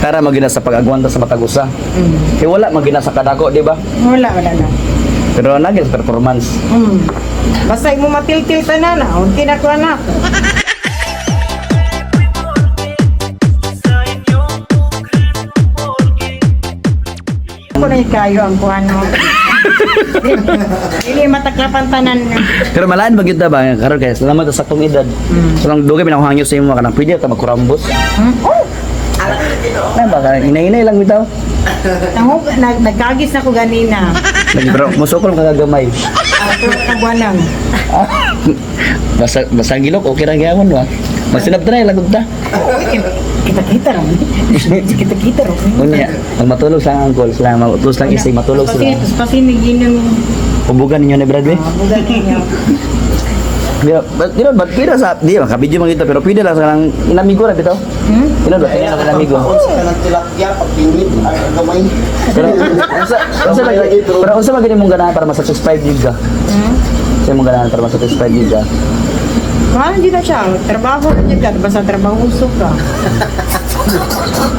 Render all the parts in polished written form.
Para magina sa pag-agwanta sa matag usa. Kaya wala magina sa kadako, di ba? Wala na. Pero naging performance. Basta mo matil-til tanan na, unti na ko na. Ako na kayo ang kuhan mo. Hindi mataklapan tanan nga. Pero malaan ba kita ba? Karon kaya salamat sa saktong edad. So lang dugay pinakuhangyo sa imo kanang pwede ka magkurambos. Oh! Na ba ka inay-inay lang bitaw. Nagkagis na ko ganina. Pero musukol ka gagamay. Ako kabuanang. Basta gilok okay ra gyapon ba? Masinab ta na lagod ta. Kita-kita rin. Kita-kita rin. Unya, pag matulog sa angkol, sila mautos lang isig matulog sila. Pasinig yun yung Hubugan ninyo ni Bradley. bugan niya. Di ba, pira sa, di ba, kabidyo man kita, pero pwede lang sa lang inamigo na bitaw. Di ba, tingnan sa inamigo. Sa tilapia, pagpinit, ang gamay. Pero unsa magini mong ganahan para ma-satisfy gid ka? Sa mong ganahan para ma-satisfy gid ka? Paano dito siya? Trabaho na niya ka. Basta trabaho usok ka.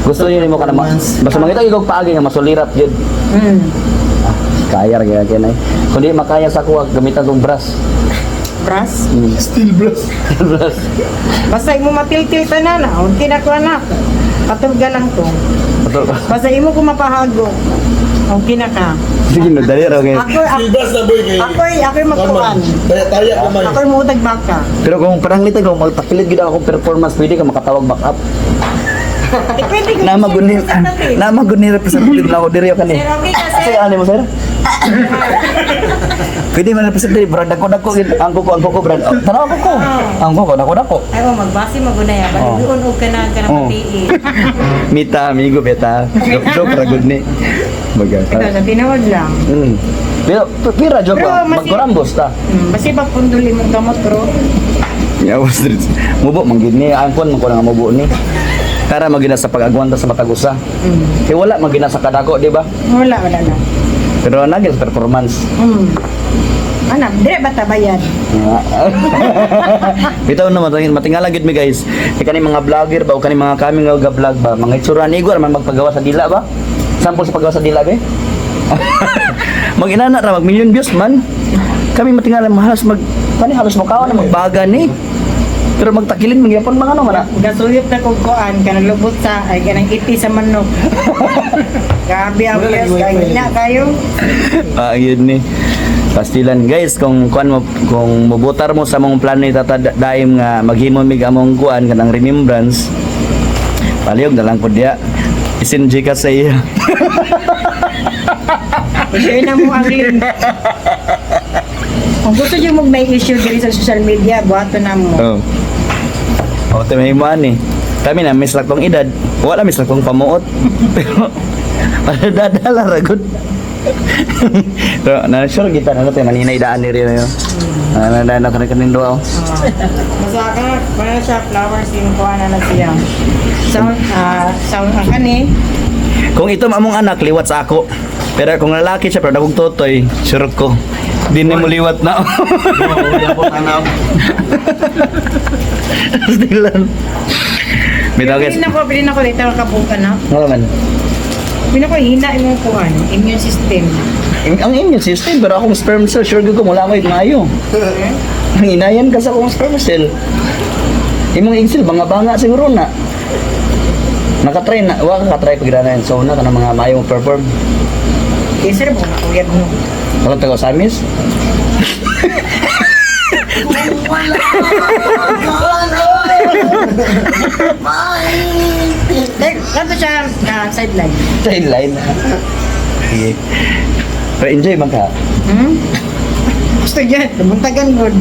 Gusto niyo nimo ka na basta mangita igog paagi nga masulirap jud. Kaya ra gyud kay nay. Kundi makaya sa kuha gamitan kong brush. Brass. Steel brush. Brush. Basta mo matil-til tanan na. Unti na ko na. Patulga lang to. Basta imo ko mapahago. Okay na ka. Sige no, dali ra okay. Steel brush na boy kay. Ako'y magkuhan. Taya gamay. Ako'y muutag baka. Pero kung parang litan kung magtakilig gid akong performance, pwede ka makatawag back up. Pwede ko. Na maguni representative na ako diri kani. Sir, okay ka, sir. Sige ani mo sir. Pwede man representative brand dako gid ang kuko brand. Tanaw ko. Ang kuko dako. Ay, magbasi maguna yan. Baligon o ka na matiin. Mita amigo beta. Joke ra gud ni. Ito, sa tinawag lang. Pero pira joke ba? Pero mas- Magkurambos ta. Basi pag punduli mong gamot, bro. Yawas diri. Mubo man gid ni angkon man ko nga mubo ni. Para magina sa pag-agwanta sa matag usa. Kaya wala magina sa kadako, di ba? Wala na. Pero naging performance. Anak, dire ba tabayan? Bitaw na matingala gid mi guys. Kani mga vlogger ba o kani mga kami nga vlog ba, mga itsura ni Igor man magpagawa sa dila ba? Sample sa paggawa sa dila be. Mag-inana ra mag million views man. Kami matingala halos halos makawa na magbaga ni. Pero magtakilin magyapon mga ano man. Gasuyot na kong kuan, kanang lubot sa, ay kanang iti sa manok. Gabi ang yes, kaya na kayo. Yun ni. Pastilan guys kung kung mubutar mo sa mong plano daim nga maghimo mig among kuan kanang remembrance. Palihog na lang pud dia. Isinji ka sa iya. I-share na mo ang link. Kung gusto nyo mag may issue diri sa social media, buhato na mo. Oh. May mo ani. Kami na miss lang tong edad. Wala miss lang tong pamuot. Pero dadala ra gud. Pero na sure kita na natin maninay daan ni rin yo. Na kanin do. Masaka, para siya flowers yung kuha na siya. Sound ang kani. Kung ito mamong anak liwat sa ako. Pero kung lalaki siya pero dagog totoy, sure ko. Di ni mo liwat na. Stilan. Bitaw guys. Bilhin ako dito kabuka na. Ano man? Bilhin ako hina yung kuhan, immune system. Ang immune system pero akong sperm cell sure ko mula mo maayo. Ang inayan ka sa akong sperm cell. Imong egg cell banga siguro na. Nakatry na, wa ka try pagdana yan. So na ka ng mga maayong perform. Sir, mo nakuyab mo. Walang taga Samis? Kanto siya sideline. Sideline. Sige. Pero enjoy man ka. Gusto yan, buntagan good.